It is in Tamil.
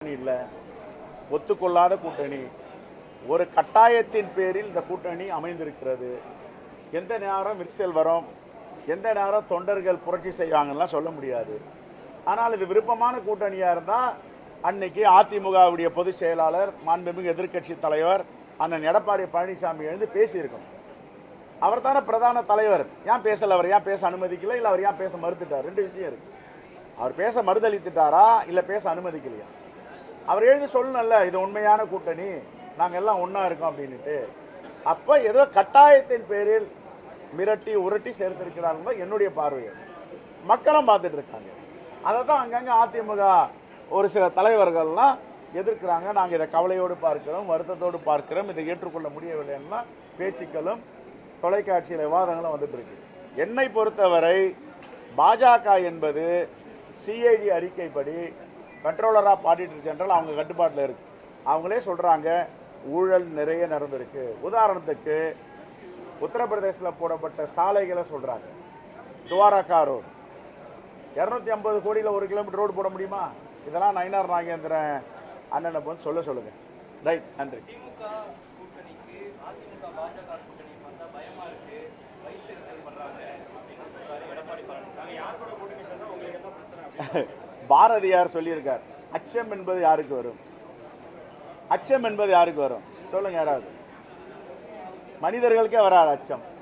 இல்லை, ஒத்துக்கொள்ளாத கூட்டணி, ஒரு கட்டாயத்தின் பேரில் இந்த கூட்டணி அமைந்திருக்கிறது. எந்த நேரம் விரிசல் வரும், எந்த நேரம் தொண்டர்கள் புரட்சி செய்வாங்கலாம் சொல்ல முடியாது. ஆனால் இது விருப்பமான கூட்டணியாக இருந்தால் அன்னைக்கு அதிமுகவுடைய பொதுச் செயலாளர், மாண்புமிகு எதிர்க்கட்சி தலைவர் அண்ணன் எடப்பாடி பழனிசாமி எழுந்து பேசியிருக்கணும். அவர் தானே பிரதான தலைவர். ஏன் பேசலை? அவர் ஏன் பேச அனுமதிக்கல? இல்லை அவர் ஏன் பேச மறுத்துட்டார்? ரெண்டு விஷயம் இருக்கு. அவர் பேச மறுதளித்துட்டாரா இல்லை பேச அனுமதிக்கலையா? அவர் எழுதி சொல்லணும்ல, இது உண்மையான கூட்டணி, நாங்கள் எல்லாம் ஒன்றா இருக்கோம் அப்படின்ட்டு. அப்போ ஏதோ கட்டாயத்தின் பேரில் மிரட்டி உரட்டி சேர்த்திருக்கிறாங்க தான் என்னுடைய பார்வை. மக்களும் பார்த்துட்டு இருக்காங்க. அதை தான் அங்கங்கே அதிமுக ஒரு சில தலைவர்கள்லாம் எதிர்க்கிறாங்க. நாங்கள் இதை கவலையோடு பார்க்கிறோம், வருத்தத்தோடு பார்க்கிறோம், இதை ஏற்றுக்கொள்ள முடியவில்லைன்னா பேச்சுக்களும் தொலைக்காட்சியில் விவாதங்களும் வந்துட்டு இருக்கு. என்னை பொறுத்தவரை பாஜக என்பது சிஏஜி அறிக்கைப்படி கண்ட்ரோலர் ஆஃப் ஆடிட்டர் ஜெனரல் அவங்க கட்டுப்பாட்டில் இருக்கு. அவங்களே சொல்கிறாங்க ஊழல் நிறைய நடந்திருக்கு. உதாரணத்துக்கு உத்தரப்பிரதேசில் போடப்பட்ட சாலைகளை சொல்கிறாங்க. துவாரகா ரோடு 250 கோடியில் 1 கிலோமீட்டர் ரோடு போட முடியுமா? இதெல்லாம் நயினார் நாகேந்திரன் அண்ணனை போது சொல்லுங்க. ரைட், நன்றி. பாரதியார் சொல்லியிருக்கார், அச்சம் என்பது யாருக்கு வரும்? அச்சம் என்பது யாருக்கு வரும் சொல்லுங்க. யாராவது? மனிதர்களுக்கே வராது அச்சம்.